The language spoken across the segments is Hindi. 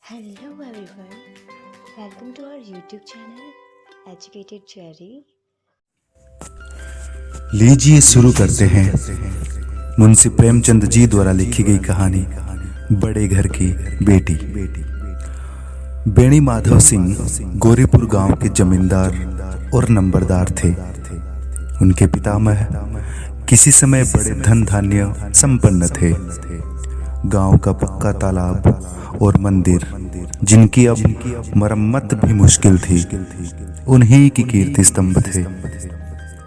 Hello everyone, welcome to our YouTube channel Educated Cherry। लीजिए शुरू करते हैं मुंशी प्रेमचंद जी द्वारा लिखी गई कहानी बड़े घर की बेटी। बेणी माधव सिंह गोरीपुर गांव के जमींदार और नंबरदार थे। उनके पितामह किसी समय बड़े धन धान्य संपन्न थे। गांव का पक्का तालाब और मंदिर, जिनकी अब मरम्मत भी मुश्किल थी, उन्हीं की कीर्ति स्तंभ थे।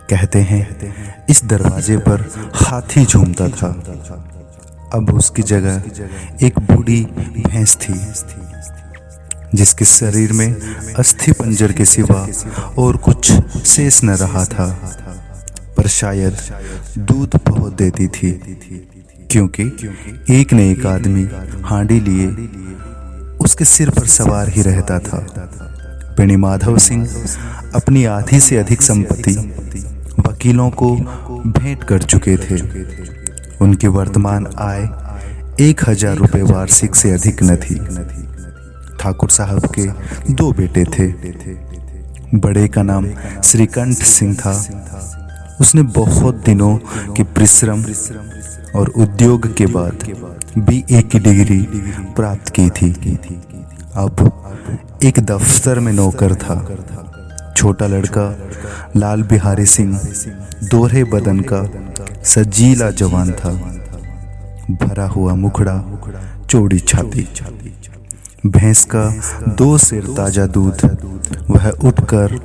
कहते हैं इस दरवाजे पर हाथी झूमता था। अब उसकी जगह एक बूढ़ी भैंस थी, जिसके शरीर में अस्थि पंजर के सिवा और कुछ शेष न रहा था, पर शायद दूध बहुत देती थी, क्योंकि एक न एक आदमी हांडी लिए उसके सिर पर सवार ही रहता था। बेणी माधव सिंह अपनी आधी से अधिक संपत्ति वकीलों को भेंट कर चुके थे। उनकी वर्तमान आय 1000 रुपये वार्षिक से अधिक न थी। ठाकुर साहब के 2 बेटे थे। बड़े का नाम श्रीकंठ सिंह था। उसने बहुत दिनों के परिश्रम और उद्योग के बाद BA की डिग्री प्राप्त की थी। अब एक दफ्तर में नौकर था। छोटा लड़का लाल बिहारी सिंह दोहरे बदन का सजीला जवान था। भरा हुआ मुखड़ा, चौड़ी छाती, भैंस का 2 सेर ताजा दूध वह उठकर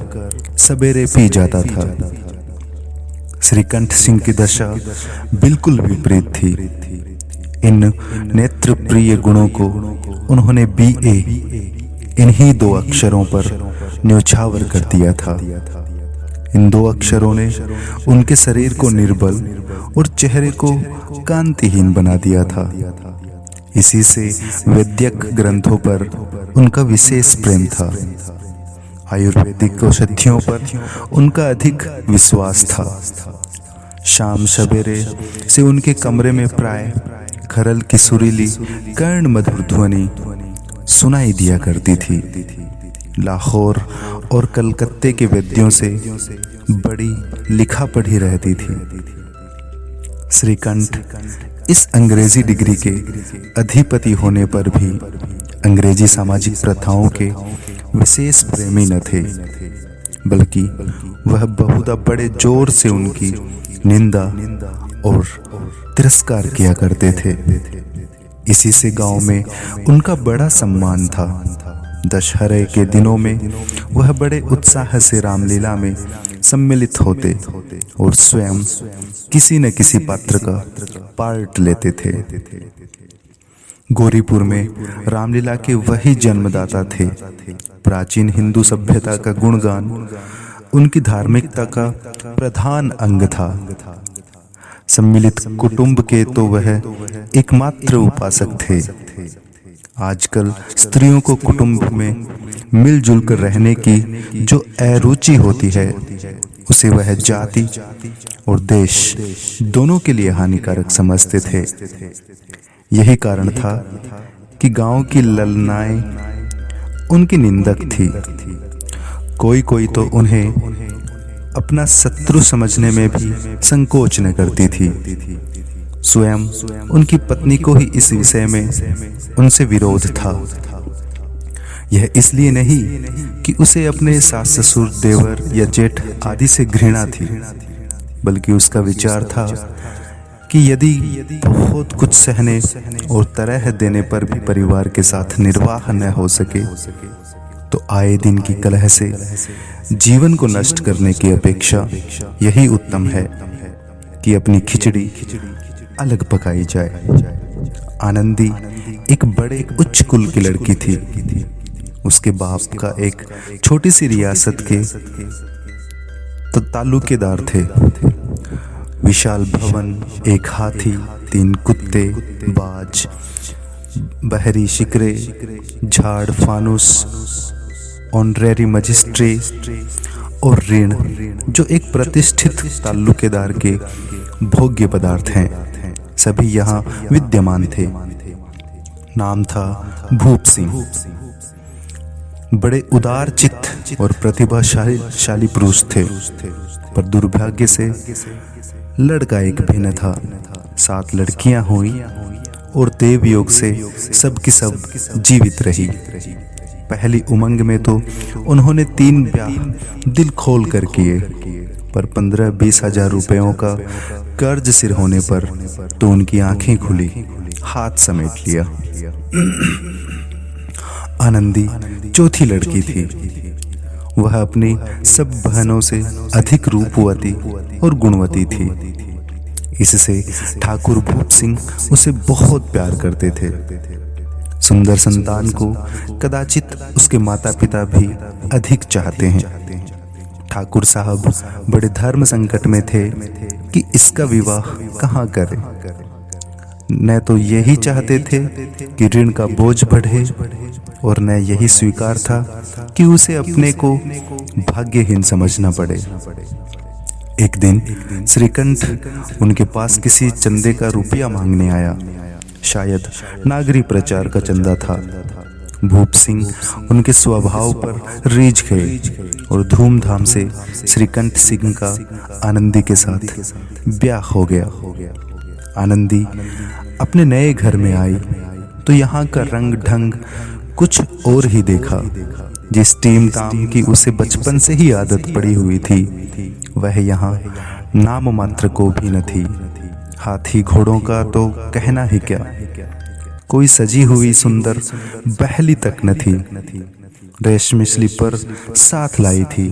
सवेरे पी जाता था। श्रीकंठ सिंह की दशा बिल्कुल विपरीत थी। इन नेत्र प्रिय गुणों को उन्होंने BA इन्हीं 2 अक्षरों पर न्योछावर कर दिया था। इन 2 अक्षरों ने उनके शरीर को निर्बल और चेहरे को कांतिहीन बना दिया था। इसी से वैद्यक ग्रंथों पर उनका विशेष प्रेम था। आयुर्वेदिक औषधियों पर उनका अधिक विश्वास था। शाम सवेरे से उनके कमरे में प्राय खरल की सुरीली कर्ण मधुर ध्वनि सुनाई दिया करती थी। लाहौर और कलकत्ते के वैद्यों से बड़ी लिखा पढ़ी रहती थी। श्रीकंठ इस अंग्रेजी डिग्री के अधिपति होने पर भी अंग्रेजी सामाजिक प्रथाओं के विशेष प्रेमी न थे, बल्कि वह बहुधा बड़े जोर से उनकी निंदा और तिरस्कार किया करते थे। इसी से गांव में उनका बड़ा सम्मान था। दशहरे के दिनों में वह बड़े उत्साह से रामलीला में सम्मिलित होते और स्वयं किसी न किसी पात्र का पार्ट लेते थे। गोरीपुर में रामलीला के वही जन्मदाता थे। प्राचीन हिंदू सभ्यता का गुणगान उनकी धार्मिकता का प्रधान अंग था। सम्मिलित कुटुंब के तो वह एकमात्र उपासक थे। आजकल स्त्रियों को कुटुंब में मिलजुल कर रहने की जो अरुचि होती है, उसे वह जाति और देश दोनों के लिए हानिकारक समझते थे। यही कारण था कि गांव की ललनाएं उनकी निंदक थी। कोई कोई तो उन्हें अपना शत्रु समझने में भी संकोच न करती थी। स्वयं उनकी पत्नी को ही इस विषय में उनसे विरोध था। यह इसलिए नहीं कि उसे अपने सास ससुर, देवर या जेठ आदि से घृणा थी, बल्कि उसका विचार था कि यदि बहुत कुछ सहने और तरह देने पर भी परिवार के साथ निर्वाह न हो सके, तो आए दिन की कलह से जीवन को नष्ट करने की अपेक्षा यही उत्तम है कि अपनी खिचड़ी अलग पकाई जाए। आनंदी एक बड़े उच्च कुल की लड़की थी। उसके बाप का एक छोटी सी रियासत के तो तालुकेदार थे। विशाल भवन, एक हाथी, 3 कुत्ते, बाज, बहरी शिकरे, झाड़, फानुस, ऑनरेरी मजिस्ट्रेट और ऋण, जो एक प्रतिष्ठित तालुकेदार के भोग्य पदार्थ हैं, सभी यहाँ विद्यमान थे। नाम था भूप सिंह। बड़े उदार चित्त और प्रतिभाशाली पुरुष थे, पर दुर्भाग्य से लड़का एक भिन्न था। 7 लड़कियां हुई और देव योग से सब की सब जीवित रही। पहली उमंग में तो उन्होंने 3 ब्याह दिल खोल कर किए, पर 15-20 हजार रुपयों का कर्ज सिर होने पर तो उनकी आंखें खुली, हाथ समेट लिया। आनंदी चौथी लड़की थी। वह अपनी सब बहनों से अधिक रूपवती और गुणवती थी। इससे ठाकुर भूप सिंह उसे बहुत प्यार करते थे। सुंदर संतान को कदाचित उसके माता पिता भी अधिक चाहते हैं। ठाकुर साहब बड़े धर्म संकट में थे कि इसका विवाह कहाँ करें। न तो यही चाहते थे कि ऋण का बोझ बढ़े, और न यही स्वीकार था कि उसे अपने को भाग्यहीन समझना पड़े। एक दिन श्रीकंठ उनके पास किसी चंदे का रुपया मांगने आया। शायद नागरी प्रचार का चंदा था। भूप सिंह उनके स्वभाव पर रीझ गए और धूमधाम से श्रीकंठ सिंह का आनंदी के साथ ब्याह हो गया। आनंदी अपने नए घर में आई तो यहाँ का रंग ढंग कुछ और ही देखा। जिस टीम ताम की उसे बचपन से ही आदत पड़ी हुई थी, वह यहाँ नाम मात्र को भी न थी। हाथी घोड़ों का तो कहना ही क्या, कोई सजी हुई सुंदर बहली तक न थी। रेशमी स्लीपर साथ लाई थी,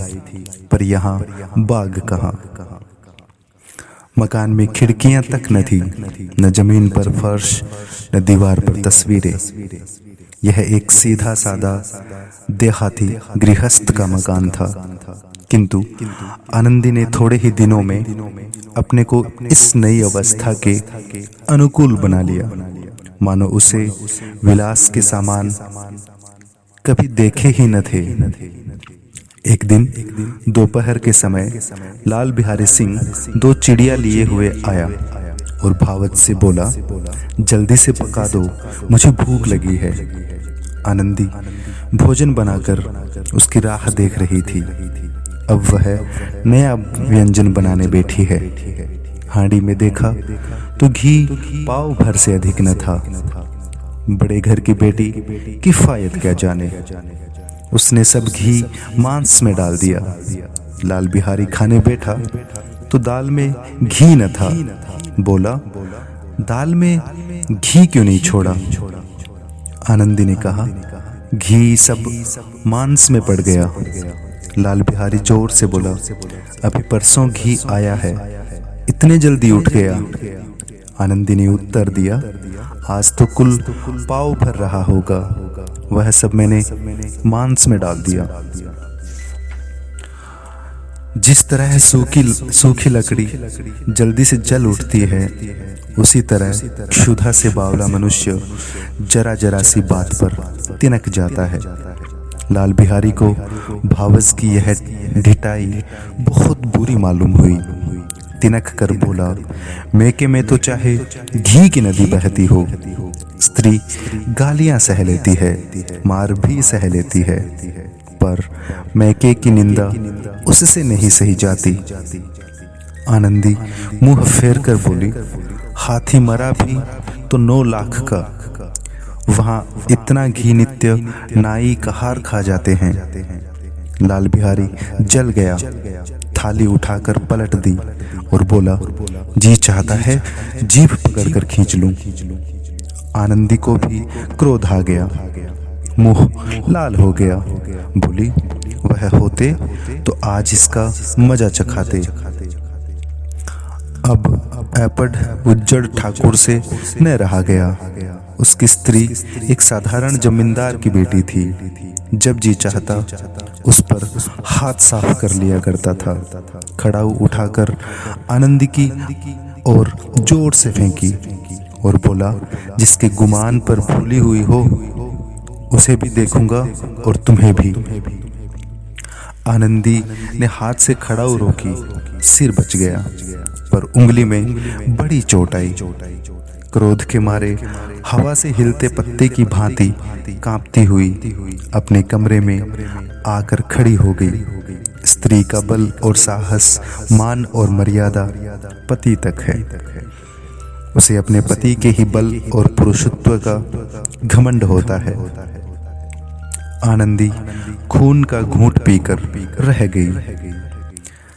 पर यहाँ बाग कहाँ। मकान में खिड़कियां तक न थी, न जमीन पर फर्श, न दीवार पर तस्वीरें। यह एक सीधा सादा देहाती गृहस्थ का मकान था, किंतु आनंदी ने थोड़े ही दिनों में अपने को इस नई अवस्था के अनुकूल बना लिया, मानो उसे विलास के सामान कभी देखे ही न थे। एक दिन दोपहर के समय लाल बिहारी सिंह 2 चिड़िया लिए हुए आया और भावत से बोला, जल्दी से पका दो, मुझे भूख लगी है। आनंदी भोजन बनाकर उसकी राह देख रही थी। अब वह नया व्यंजन बनाने बैठी है। हांडी में देखा तो घी पाव भर से अधिक न था। बड़े घर की बेटी किफायत क्या जाने। उसने सब घी मांस में डाल दिया। लाल बिहारी खाने बैठा तो दाल में घी न था। बोला, दाल में घी क्यों नहीं छोड़ा? आनंदी ने कहा, घी सब मांस में पड़ गया। लाल बिहारी जोर से बोला, अभी परसों घी आया है, इतने जल्दी उठ गया? आनंदी ने उत्तर दिया, आज तो कुल पाव भर रहा होगा, वह सब मैंने मांस में डाल दिया। जिस तरह सूखी लकड़ी जल्दी से जल उठती है, उसी तरह क्षुधा से बावला मनुष्य जरा जरा सी बात पर तिनक जाता है। लाल बिहारी को भावस की यह ढिठाई बहुत बुरी मालूम हुई। तिनक कर बोला, मैके में तो चाहे घी की नदी बहती हो, स्त्री गालियां सह लेती है, मार भी सह लेती है, पर मैके की निंदा उससे नहीं सही जाती। आनंदी मुंह फेर कर बोली, हाथी मरा भी तो 9 लाख का, वहां इतना घी नित्य नाई कहार खा जाते हैं। लाल बिहारी जल गया, थाली उठाकर पलट दी और बोला, जी चाहता है जीभ पकड़कर खींच लूं। आनंदी को भी क्रोध आ गया, मुंह लाल हो गया। बोली, वह होते तो आज इसका मजा चखाते। अब ऐपड उज्जड़ ठाकुर से न रहा गया। उसकी स्त्री एक साधारण जमींदार की बेटी थी। जब जी चाहता उस पर हाथ साफ कर लिया करता था। खड़ाऊ उठाकर आनंदी की और जोर से फेंकी और बोला, जिसके गुमान पर भूली हुई हो उसे भी देखूंगा और तुम्हें भी। आनंदी ने हाथ से खड़ाऊ रोकी, सिर बच गया, पर उंगली में बड़ी चोट आई। क्रोध के मारे हवा से हिलते पत्ते की भांति कांपती हुई अपने कमरे में आकर खड़ी हो गई। स्त्री का बल और साहस, मान और मर्यादा पति तक है। उसे अपने पति के ही बल और पुरुषत्व का घमंड होता है। आनंदी खून का घूंट पीकर रह गई।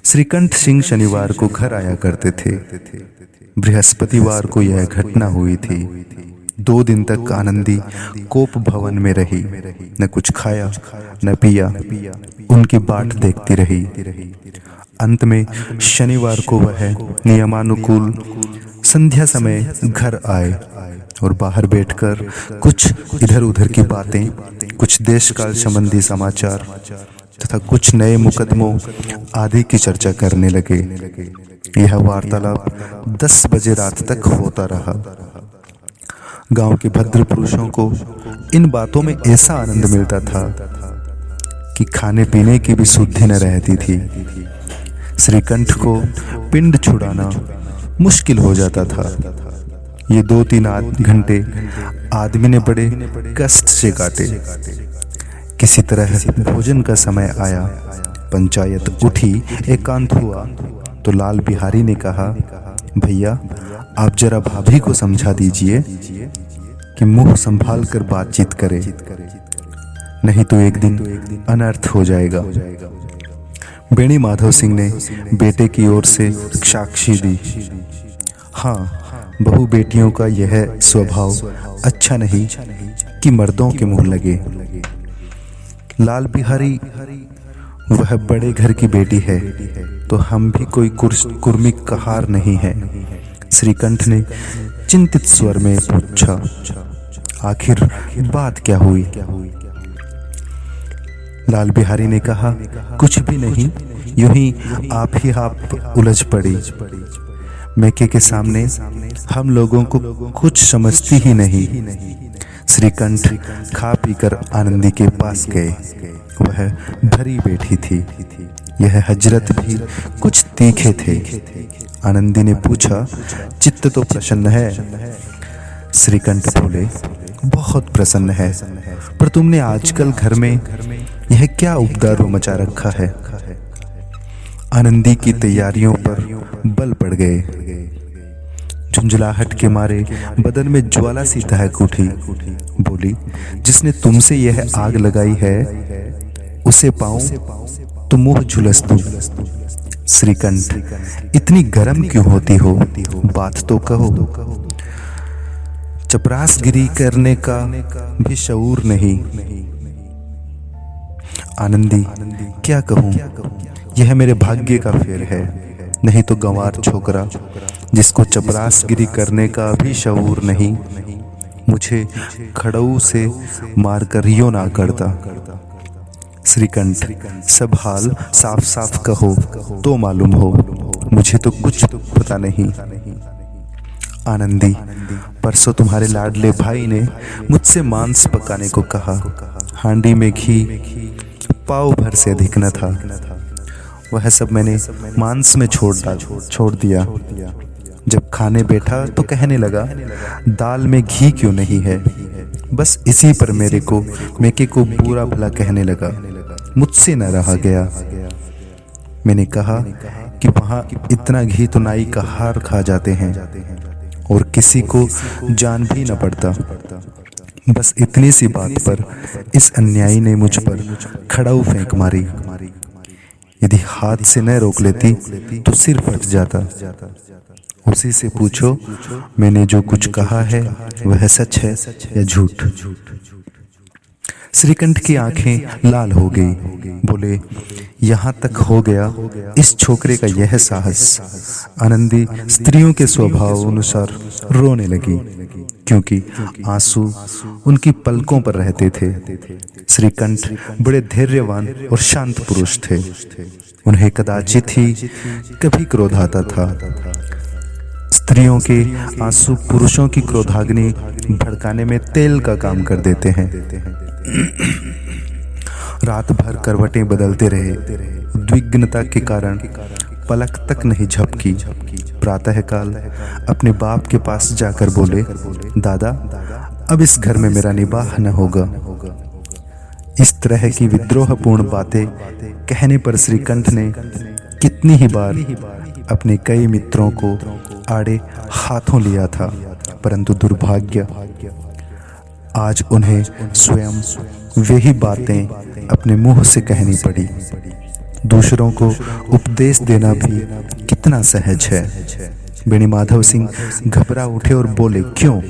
श्रीकंठ सिंह शनिवार को घर आया करते थे। बृहस्पतिवार को यह घटना हुई थी। 2 दिन तक आनंदी कोप भवन में रही, न कुछ खाया न पिया, उनकी बाट देखती रही। अंत में शनिवार को वह नियमानुकूल संध्या समय घर आए और बाहर बैठकर कुछ इधर उधर की बातें, कुछ देश काल संबंधी समाचार तथा कुछ नए मुकदमों आदि की चर्चा करने लगे। यह वार्तालाप 10 बजे रात तक होता रहा। गांव के भद्र पुरुषों को इन बातों में ऐसा आनंद मिलता था कि खाने पीने की भी सुधि न रहती थी। श्रीकंठ को पिंड छुड़ाना मुश्किल हो जाता था। ये 2-3 घंटे आदमी ने बड़े कष्ट से काटे। किसी तरह भोजन का समय आया, पंचायत उठी, एकांत हुआ तो लाल बिहारी ने कहा, भैया आप जरा भाभी को समझा दीजिए कि मुंह संभाल कर बातचीत करे, नहीं तो एक दिन अनर्थ हो जाएगा। बेणी माधव सिंह ने बेटे की ओर से साक्षी दी। हाँ, बहू बेटियों का यह स्वभाव अच्छा नहीं कि मर्दों के मुंह लगे। लाल बिहारी वह बड़े घर की बेटी है तो हम भी कोई कुर्मिक कहार नहीं है। श्रीकंठ ने चिंतित स्वर में पूछा, आखिर बात क्या हुई? लाल बिहारी ने कहा, कुछ भी नहीं, यूं ही आप उलझ पड़ी। मैके के सामने हम लोगों को कुछ समझती ही नहीं। श्रीकंठ खा पीकर आनंदी के पास गए। वह भरी बैठी थी। यह हजरत भी कुछ तीखे थे। आनंदी ने पूछा, चित्त तो प्रसन्न है? श्रीकंठ बोले, बहुत प्रसन्न है, पर तुमने आजकल घर में यह क्या उपद्रव मचा रखा है? आनंदी की तैयारियों पर बल पड़ गए। झुंझलाहट के मारे बदन में ज्वाला सी दहक उठी। बोली, जिसने तुमसे यह आग लगाई है उसे पाऊं तो मुंह झुलस दूं। श्रीकंठ, इतनी गर्म क्यों होती हो? बात तो कहो। चपरासगिरी करने का भी शऊर नहीं। आनंदी, क्या कहूं, यह मेरे भाग्य का फेर है, नहीं तो गंवार छोकरा जिसको चपरासगिरी करने का भी शऊर नहीं, मुझे खड़ऊ से मारकर यो ना करता। श्रीकंठ, सब हाल साफ साफ कहो तो मालूम हो, मुझे तो कुछ पता नहीं। आनंदी, परसों तुम्हारे लाडले भाई ने मुझसे मांस पकाने को कहा। हांडी में घी पाव भर से अधिक न था। वह सब मैंने मांस में छोड़ दिया। जब खाने बैठा तो कहने लगा, दाल में घी क्यों नहीं है? बस इसी पर मेके को बुरा भला कहने लगा। मुझसे न रहा गया। मैंने कहा कि वहां इतना घी तो नाई का हार खा जाते हैं और किसी को जान भी न पड़ता। बस इतनी सी बात पर इस अन्यायी ने मुझ पर खड़ाऊ फेंक मारी। यदि हाथ से न रोक लेती तो सिर फट जाता। उसी से पूछो, मैंने जो कुछ कहा है वह सच है या झूठ? श्रीकंठ की आंखें लाल हो गई। बोले, यहाँ तक हो गया इस छोकरे का यह साहस। आनंदी स्त्रियों के स्वभाव अनुसार रोने लगी, क्योंकि आंसू उनकी पलकों पर रहते थे। श्रीकंठ बड़े धैर्यवान और शांत पुरुष थे। उन्हें कदाचित ही कभी क्रोध आता था। स्त्रियों के आंसू पुरुषों की क्रोधाग्नि भड़काने में तेल का काम कर देते हैं। रात भर करवटें बदलते रहे। उद्विग्नता के कारण पलक तक नहीं झपकी। प्रातःकाल अपने बाप के पास जाकर बोले, दादा अब इस घर में मेरा निवाह न होगा। इस तरह की विद्रोहपूर्ण बातें कहने पर श्रीकंठ ने कितनी ही बार अपने कई मित्रों को आड़े हाथों लिया था, परंतु दुर्भाग्य आज उन्हें स्वयं वही बातें अपने मुंह से कहनी पड़ी। दूसरों को उपदेश देना भी कितना सहज है। बेणीमाधव सिंह घबरा उठे और बोले, क्यों?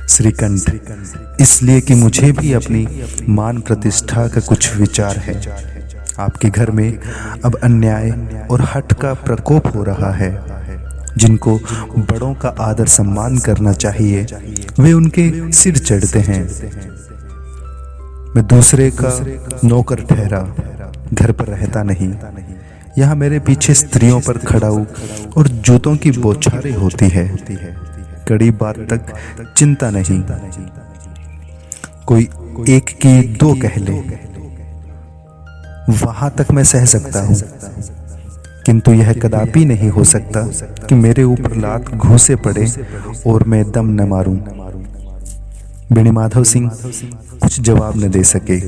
श्रीकंठ, इसलिए कि मुझे भी अपनी मान प्रतिष्ठा का कुछ विचार है। आपके घर में अब अन्याय और हठ का प्रकोप हो रहा है। जिनको बड़ों का आदर सम्मान करना चाहिए वे उनके सिर चढ़ते हैं। मैं दूसरे का नौकर ठहरा घर पर रहता नहीं। यहाँ मेरे पीछे स्त्रियों पर खड़ाऊ और जूतों की बौछारें होती है। कड़ी बात तक चिंता नहीं, कोई एक की दो कह ले, वहां तक मैं सह सकता हूं, किंतु यह कदापि नहीं हो सकता कि मेरे ऊपर लात घूंसे पड़े और मैं दम न मारूं। बेणीमाधव सिंह कुछ जवाब न दे सके।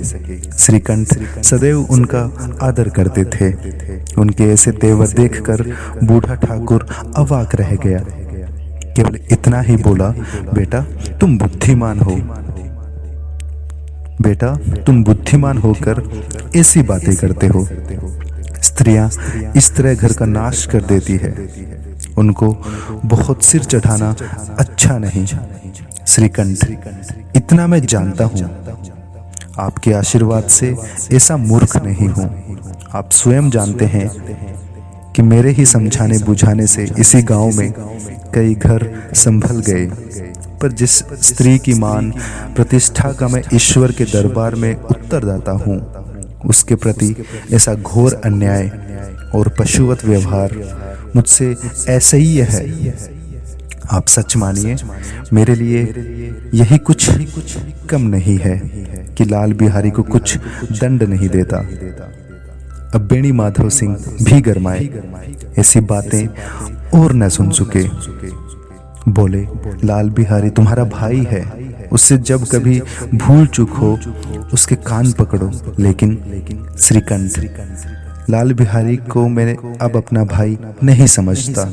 श्रीकंठ सदैव उनका आदर करते थे। उनके ऐसे तेवर देखकर बूढ़ा ठाकुर अवाक रह गया। केवल इतना ही बोला, बेटा तुम बुद्धिमान हो। बेटा तुम बुद्धिमान होकर ऐसी बातें करते हो। स्त्रियां इस तरह घर का नाश कर देती है। उनको बहुत सिर चढ़ाना अच्छा नहीं। श्रीकंठ, इतना मैं जानता हूं, आपके आशीर्वाद से ऐसा मूर्ख नहीं हूं। आप स्वयं जानते हैं कि मेरे ही समझाने बुझाने से इसी गांव में कई घर संभल गए, पर जिस स्त्री की मान प्रतिष्ठा का मैं ईश्वर के दरबार में उत्तरदाता हूं, उसके प्रति ऐसा घोर अन्याय और पशुवत व्यवहार मुझसे ऐसा ही है। आप सच मानिए, मेरे लिए यही कुछ कम नहीं है कि लाल बिहारी को कुछ दंड नहीं देता। अब बेणीमाधव सिंह भी गरमाए, ऐसी बातें और न सुन सके। बोले, लाल बिहारी तुम्हारा भाई है, उससे जब कभी भूल चूक हो उसके कान पकड़ो। लेकिन श्रीकंठ, लाल बिहारी को मैं अब अपना भाई नहीं समझता।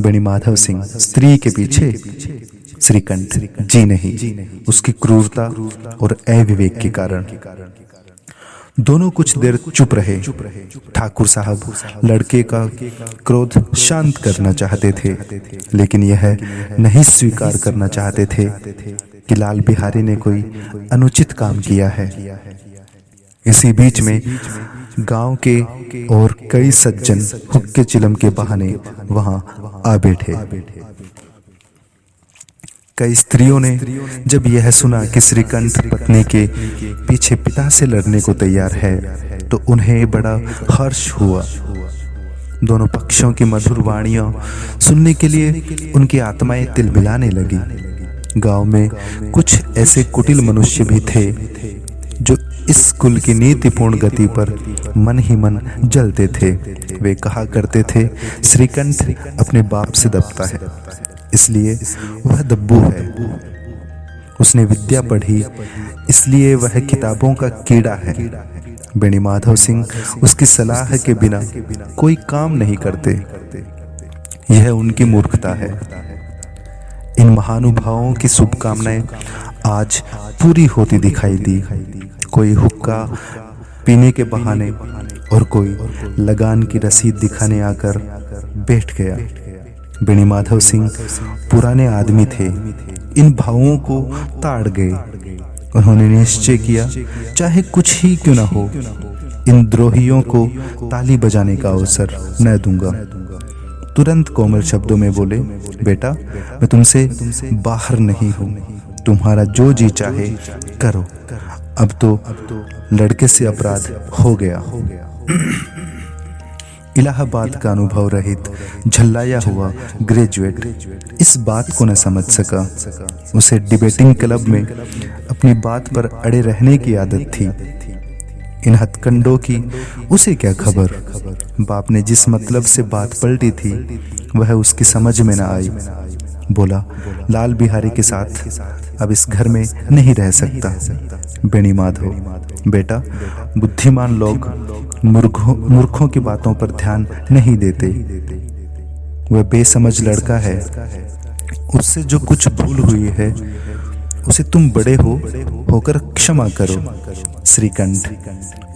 बेणीमाधव सिंह, स्त्री के पीछे? श्रीकंठ, जी नहीं, उसकी क्रूरता और अविवेक के कारण। दोनों कुछ देर चुप रहे। ठाकुर साहब लड़के का क्रोध शांत करना चाहते थे, लेकिन यह नहीं स्वीकार करना चाहते थे कि लाल बिहारी ने कोई अनुचित काम किया है। इसी बीच में गांव के और कई सज्जन हुक्के चिलम के बहाने वहां आ बैठे। कई स्त्रियों ने जब यह सुना कि श्रीकंठ पत्नी के पीछे पिता से लड़ने को तैयार है तो उन्हें बड़ा हर्ष हुआ। दोनों पक्षों की मधुर वाणियां सुनने के लिए उनकी आत्माएं तिलमिलाने लगी। गांव में कुछ ऐसे कुटिल मनुष्य भी थे जो इस कुल की नीतिपूर्ण गति पर मन ही मन जलते थे। वे कहा करते थे, श्रीकंठ अपने बाप से दबता है, इसलिए वह दब्बू है। उसने विद्या पढ़ी, इसलिए वह किताबों का कीड़ा है। बेणीमाधव सिंह उसकी सलाह के बिना कोई काम नहीं करते। यह उनकी मूर्खता है। इन महानुभावों की शुभकामनाएं आज पूरी होती दिखाई दी। कोई हुक्का पीने के बहाने और कोई लगान की रसीद दिखाने आकर बैठ गया। बेणीमाधव सिंह पुराने आदमी थे, इन भावों को ताड़ गए। उन्होंने निश्चय किया, चाहे कुछ ही क्यों न हो, इन द्रोहियों को ताली बजाने का अवसर न दूंगा। तुरंत कोमल शब्दों में बोले, बेटा मैं तुमसे बाहर नहीं हूं, तुम्हारा जो जी चाहे करो। अब तो लड़के से अपराध हो गया। इलाहाबाद का अनुभव रहित झल्लाया हुआ ग्रेजुएट इस बात को न समझ सका। उसे डिबेटिंग क्लब में अपनी बात पर अड़े रहने की आदत थी। इन हथकंडों की उसे क्या खबर। बाप ने जिस मतलब से बात पलटी थी वह उसकी समझ में न आई। बोला, लाल बिहारी के साथ अब इस घर में नहीं रह सकता। बेणी माधव, बेटा, बुद्धिमान लोग मूर्खों की बातों पर ध्यान नहीं देते। वह बेसमझ लड़का है, उससे जो कुछ भूल हुई है उसे तुम बड़े होकर क्षमा करो। श्रीकंठ,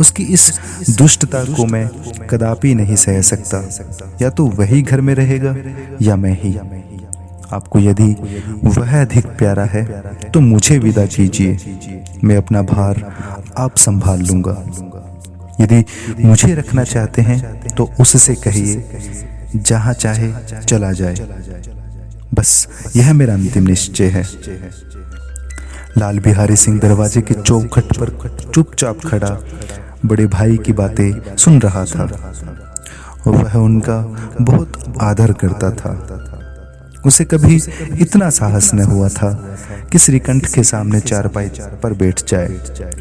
उसकी इस दुष्टता को मैं कदापि नहीं सह सकता। या तो वही घर में रहेगा या मैं ही। आपको यदि वह अधिक प्यारा है तो मुझे विदा कीजिए, मैं अपना भार आप संभाल लूंगा। यदि मुझे रखना चाहते हैं तो उससे कहिए जहां चाहे चला जाए। बस यह मेरा अंतिम निश्चय है। लाल बिहारी सिंह दरवाजे के चौखट पर चुपचाप खड़ा बड़े भाई की बातें सुन रहा था। वह उनका बहुत आदर करता था। उसे कभी इतना साहस न हुआ था कि श्रीकंठ के सामने चारपाई पर बैठ जाए,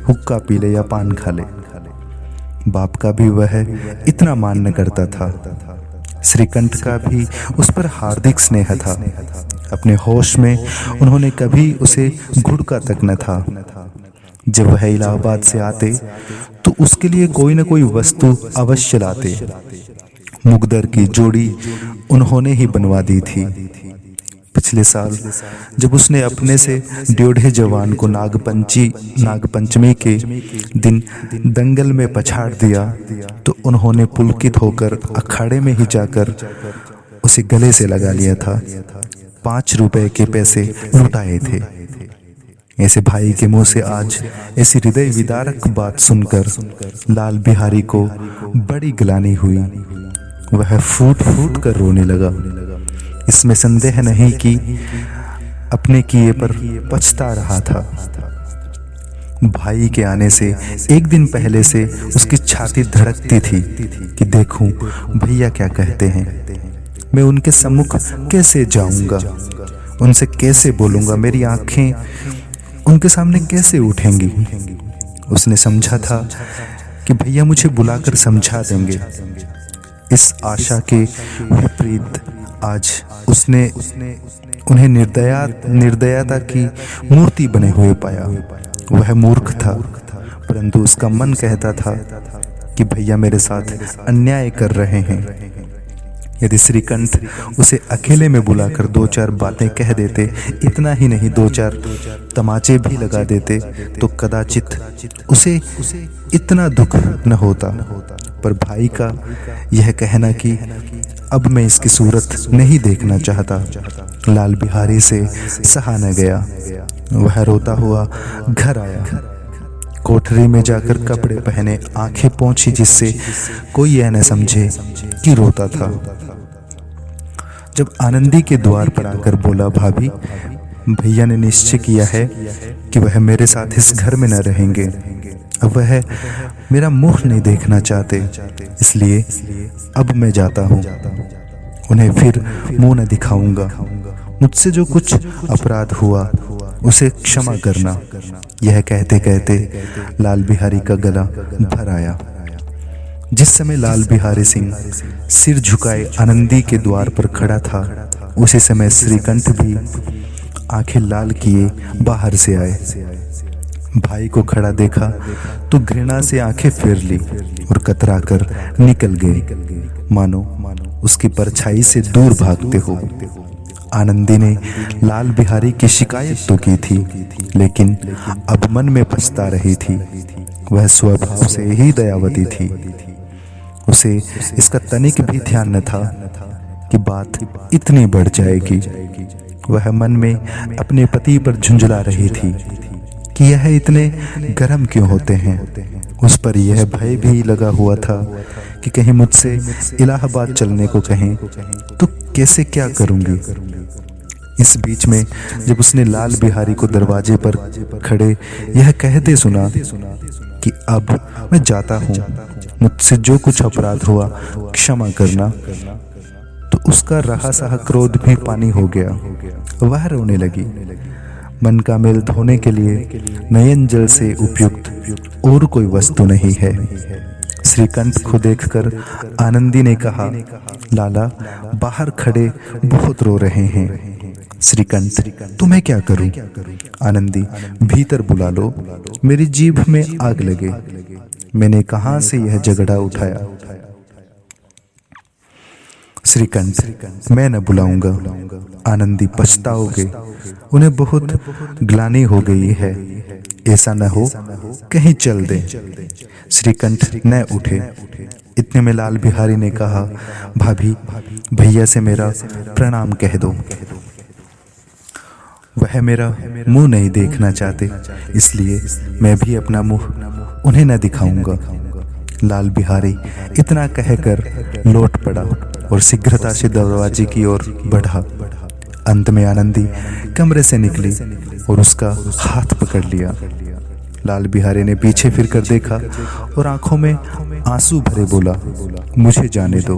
हुक्का पी ले या पान खा ले। बाप का भी वह इतना मान न करता था। श्रीकंठ का भी उस पर हार्दिक स्नेह था। अपने होश में उन्होंने कभी उसे घुड़का तक न था। जब वह इलाहाबाद से आते तो उसके लिए कोई न कोई वस्तु अवश्य लाते। मुगदर की जोड़ी उन्होंने ही बनवा दी थी। पिछले साल जब उसने अपने से ड्योढ़े जवान को नागपंचमी के दिन दंगल में पछाड़ दिया तो उन्होंने पुलकित होकर अखाड़े में ही जाकर उसे गले से लगा लिया था। 5 रुपए के पैसे लुटाए थे। ऐसे भाई के मुंह से आज ऐसी हृदय विदारक बात सुनकर लाल बिहारी को बड़ी ग्लानि हुई। वह फूट फूट कर रोने लगा। इसमें संदेह नहीं कि अपने किए पर पछता रहा था। भाई के आने से एक दिन पहले से उसकी छाती धड़कती थी कि देखूं भैया क्या कहते हैं। मैं उनके सम्मुख कैसे जाऊंगा, उनसे कैसे बोलूंगा, मेरी आंखें उनके सामने कैसे उठेंगी। उसने समझा था कि भैया मुझे बुलाकर समझा देंगे। इस आशा के विपरीत आज उसने उन्हें निर्दयता की मूर्ति बने हुए पाया। वह मूर्ख था, परंतु उसका मन कहता था कि भैया मेरे साथ अन्याय कर रहे हैं। यदि श्रीकंठ उसे अकेले में बुलाकर 2-4 बातें कह देते, इतना ही नहीं 2-4 तमाचे भी लगा देते, तो कदाचित उसे इतना दुख न होता। पर भाई का यह कहना कि अब मैं इसकी सूरत नहीं देखना चाहता, लाल बिहारी से सहा न गया। वह रोता हुआ घर आया। कोठरी में जाकर कपड़े पहने, आंखें पोंछी जिससे कोई यह न समझे कि रोता था। जब आनंदी के द्वार पर आकर बोला, भाभी, भैया ने निश्चय किया है कि वह मेरे साथ इस घर में न रहेंगे। अब वह मेरा मुंह नहीं देखना चाहते, इसलिए अब मैं जाता हूँ। उन्हें फिर मुंह न दिखाऊंगा। मुझसे जो कुछ अपराध हुआ उसे क्षमा करना। यह कहते कहते लाल बिहारी का गला भर आया। जिस समय लाल बिहारी सिंह सिर झुकाए आनंदी के द्वार पर खड़ा था, उसी समय श्रीकंठ भी आंखें लाल किए बाहर से आए। भाई को खड़ा देखा तो घृणा से आंखें फेर ली और कतरा कर निकल गए, मानो उसकी परछाई से दूर भागते हो। आनंदी ने लाल बिहारी की शिकायत तो की थी, लेकिन अब मन में पछता रही थी। वह स्वभाव से ही दयावती थी। उसे इसका तनिक भी ध्यान न था कि बात इतनी बढ़ जाएगी। वह मन में अपने पति पर झुंझला रही थी कि यह इतने गर्म क्यों होते हैं। उस पर यह भय भी लगा हुआ था कि कहीं मुझसे इलाहाबाद चलने को कहें तो कैसे क्या करूंगी। इस बीच में जब उसने लाल बिहारी को दरवाजे पर खड़े यह कहते सुना कि अब मैं जाता हूँ, मुझसे जो कुछ अपराध हुआ क्षमा करना, तो उसका रहा सहा क्रोध भी पानी हो गया। वह रोने लगी। मन का मेल धोने के लिए नयन जल से उपयुक्त और कोई वस्तु नहीं है। श्रीकंठ को देखकर आनंदी ने कहा, लाला बाहर खड़े बहुत रो रहे हैं। श्रीकंठ, तुम्हें क्या करूं? आनंदी, भीतर बुला लो, मेरी जीभ में आग लगे, मैंने कहां से यह झगड़ा उठाया। श्रीकंठ, मैं न बुलाऊंगा। आनंदी, पछताओगे, उन्हें बहुत ग्लानि हो गई है, ऐसा न हो कहीं चल दे। श्रीकंठ न उठे। इतने में लाल बिहारी ने कहा, भाभी, भैया से मेरा प्रणाम कह दो, वह मेरा मुंह नहीं देखना चाहते, इसलिए मैं भी अपना मुंह उन्हें न दिखाऊंगा। लाल बिहारी इतना कहकर लौट पड़ा और शीघ्रता से दरवाजे की ओर बढ़ा। अंत में आनंदी कमरे से निकली और उसका हाथ पकड़ लिया। लाल बिहारी ने पीछे फिरकर देखा और आंखों में आंसू भरे बोला, मुझे जाने दो।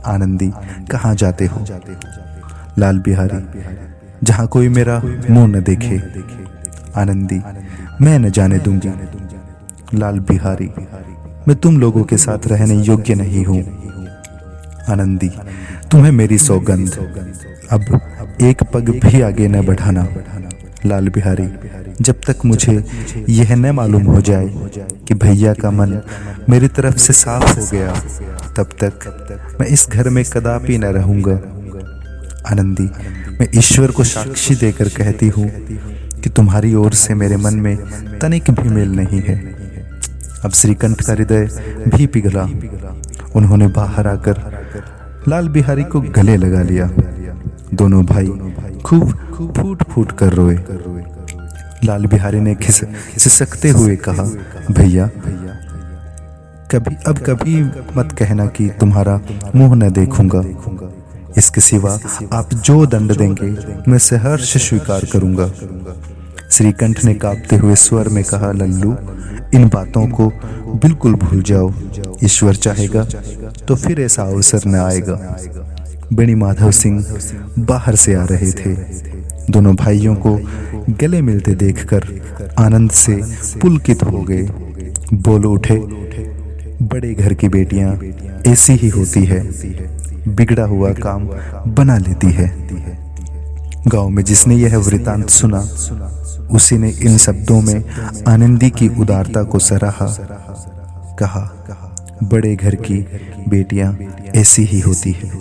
आनंदी, कहाँ जाते हो? लाल बिहारी, जहां कोई मेरा मुंह न देखे। आनंदी, मैं न जाने दूंगी। लाल बिहारी, मैं तुम लोगों के साथ रहने योग्य नहीं हूं। आनंदी, तुम्हें मेरी सौगंध, अब एक पग भी आगे न बढ़ाना। लाल बिहारी, जब तक मुझे यह न मालूम हो जाए कि भैया का मन मेरी तरफ से साफ हो गया, तब तक मैं इस घर में कदापि न रहूंगा। आनंदी, मैं ईश्वर को साक्षी देकर कहती हूँ कि तुम्हारी ओर से मेरे मन में तनिक भी मेल नहीं है। अब श्रीकंठ का हृदय भी पिघला। उन्होंने बाहर आकर लाल बिहारी को गले लगा लिया। दोनों भाई खूब फूट फूट कर रोए। लाल बिहारी ने खिसकते हुए कहा, भैया, कभी मत कहना कि तुम्हारा मुंह न देखूंगा। इसके सिवा आप जो दंड देंगे मैं सहर्ष स्वीकार करूंगा। श्रीकंठ ने कांपते हुए स्वर में कहा, लल्लू, इन बातों को बिल्कुल भूल जाओ। ईश्वर चाहेगा तो फिर ऐसा अवसर न आएगा। बेणी माधव सिंह बाहर से आ रहे थे। दोनों भाइयों को गले मिलते देखकर आनंद से पुलकित हो गए। बोल उठे, बड़े घर की बेटियां ऐसी ही होती है, बिगड़ा हुआ काम बना लेती है। गांव में जिसने यह वृतांत सुना, उसी ने इन शब्दों में आनंदी की उदारता को सराहा। कहा, बड़े घर की बेटियां ऐसी ही होती है।